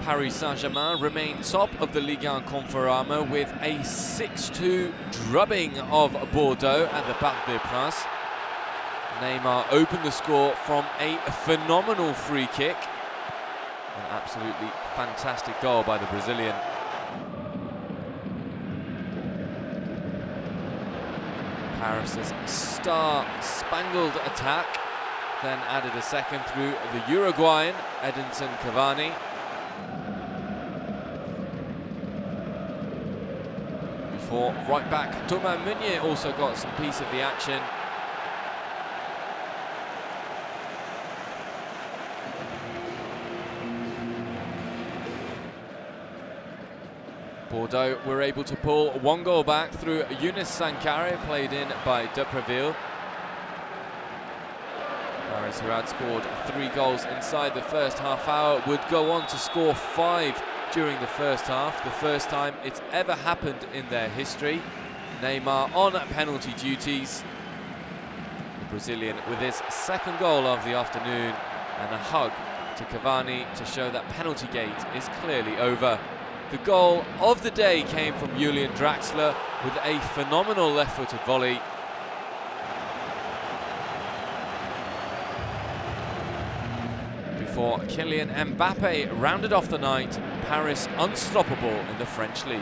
Paris Saint-Germain remain top of the Ligue Conforama with a 6-2 drubbing of Bordeaux at the Parc des Princes. Neymar opened the score from a phenomenal free kick. An absolutely fantastic goal by the Brazilian. Paris' star-spangled attack then added a second through the Uruguayan Edinson Cavani. Before right back Souleymane Meunier also got some piece of the action. Bordeaux were able to pull one goal back through Younes Sankare, played in by Depreville. Paris, who had scored 3 goals inside the first half hour, would go on to score 5 during the first half, the first time it's ever happened in their history. Neymar on penalty duties. The Brazilian with his second goal of the afternoon, and a hug to Cavani to show that penalty gate is clearly over. The goal of the day came from Julian Draxler with a phenomenal left-footed volley. Before Kylian Mbappe rounded off the night, Paris unstoppable in the French league.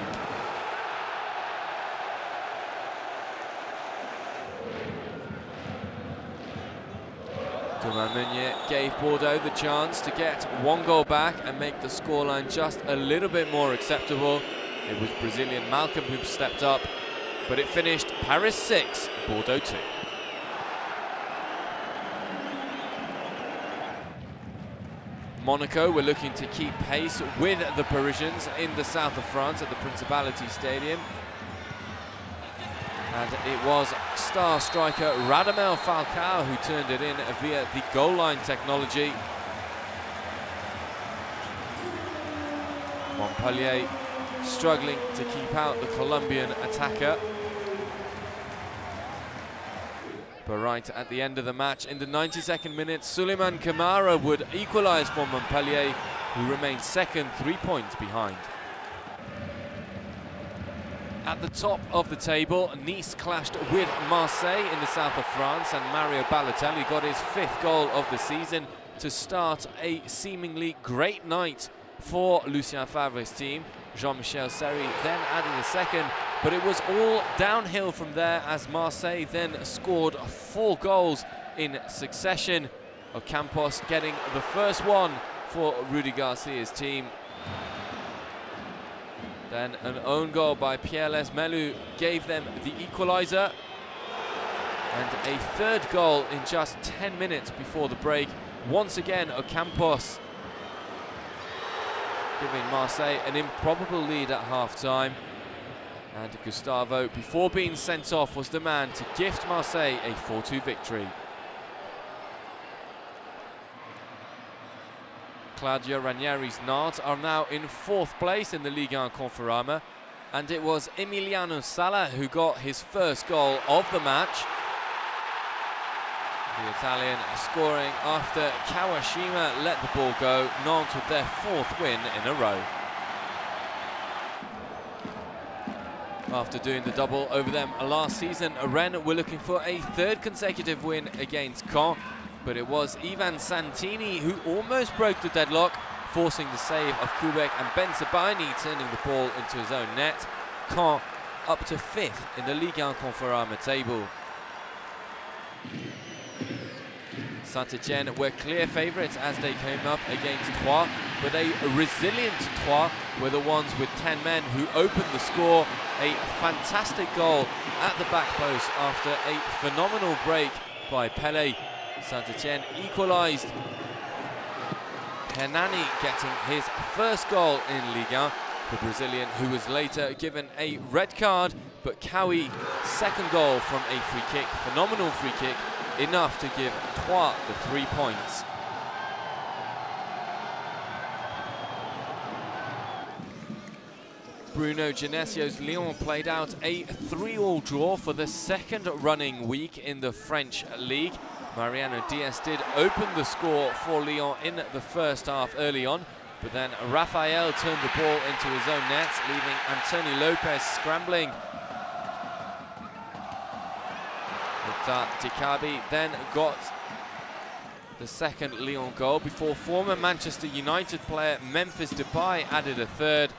Souleymane Meunier gave Bordeaux the chance to get 1 goal back and make the scoreline just a little bit more acceptable. It was Brazilian Malcolm who stepped up, but it finished Paris 6, Bordeaux 2. Monaco were looking to keep pace with the Parisians in the south of France at the Principality Stadium. And it was star striker Radamel FALCAO who turned it in via the goal line technology. Montpellier struggling to keep out the Colombian attacker. But right at the end of the match, in the 92nd minute, Souleymane CAMARA would equalise for Montpellier, who remained second, 3 points behind. At the top of the table, Nice clashed with Marseille in the south of France, and Mario Balotelli got his 5th goal of the season to start a seemingly great night for Lucien Favre's team. Jean-Michel Seri then added a second, but it was all downhill from there as Marseille then scored 4 goals in succession. Ocampos getting the first one for Rudy Garcia's team. Then an own goal by Pierre Melu gave them the equaliser. And a 3rd goal in just 10 minutes before the break. Once again, Ocampos giving Marseille an improbable lead at half-time. And Gustavo, before being sent off, was the man to gift Marseille a 4-2 victory. Claudio Ranieri's Nantes are now in 4th place in the Ligue Conforama, and it was Emiliano Sala who got his 1st goal of the match. The Italian scoring after Kawashima let the ball go. Nantes with their 4th win in a row. After doing the double over them last season, Rennes were looking for a 3rd consecutive win against Caen. But it was Ivan Santini who almost broke the deadlock, forcing the save of Kubek and Ben Sebaini, turning the ball into his own net. Caen up to 5th in the Ligue Conforama table. Saint-Etienne were clear favourites as they came up against Troyes, but a resilient Troyes were the ones with 10 men who opened the score. A fantastic goal at the back post after a phenomenal break by Pelé. Saint-Etienne equalised. Hernani getting his 1st goal in Ligue 1, the Brazilian who was later given a red card, but Cowie 2nd goal from a free kick, phenomenal free kick, enough to give Troyes the 3 points. Bruno Genesio's Lyon played out a 3-3 draw for the 2nd running week in the French league. Mariano Diaz did open the score for Lyon in the first half early on, but then Raphael turned the ball into his own net, leaving Anthony Lopez scrambling. Dikabi then got the second Lyon goal before former Manchester United player Memphis Depay added a third.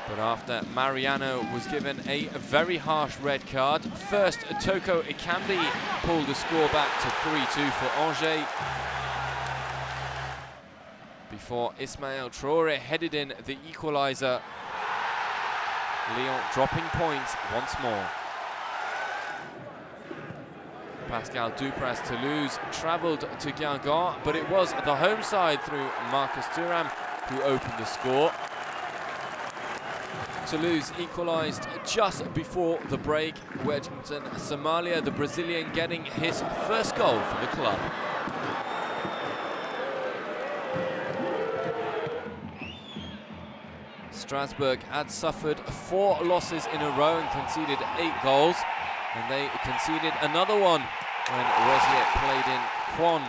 But after Mariano was given a very harsh red card, first Toko Ekambi pulled the score back to 3-2 for Angers, before Ismail Traoré headed in the equaliser. Lyon dropping points once more. Pascal Dupras Toulouse travelled to Guingamp, but it was the home side through Marcus Thuram who opened the score. Toulouse equalised just before the break. Wedgington Somalia, the Brazilian, getting his first goal for the club. Strasbourg had suffered 4 losses in a row and conceded 8 goals, and they conceded another one when Rosier played in Caen,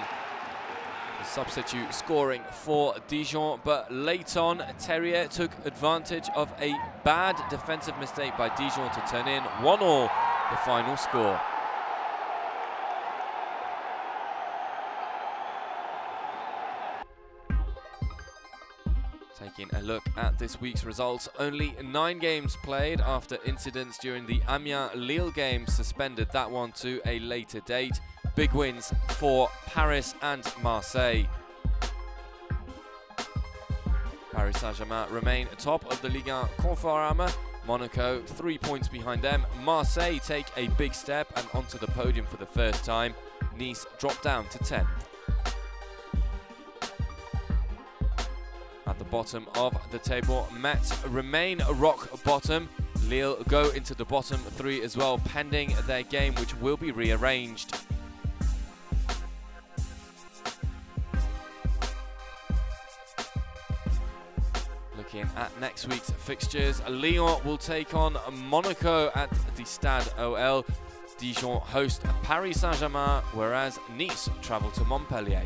the substitute scoring for Dijon. But late on, Terrier took advantage of a bad defensive mistake by Dijon to turn in 1-1 the final score. Taking a look at this week's results, only 9 games played after incidents during the Amiens-Lille game suspended that one to a later date. Big wins for Paris and Marseille. Paris Saint-Germain remain top of the Ligue Conforama. Monaco 3 points behind them. Marseille take a big step and onto the podium for the first time. Nice drop down to 10th. At the bottom of the table, Metz remain rock bottom. Lille go into the bottom 3 as well, pending their game, which will be rearranged. Looking at next week's fixtures, Lyon will take on Monaco at the Stade OL. Dijon host Paris Saint-Germain, whereas Nice travel to Montpellier.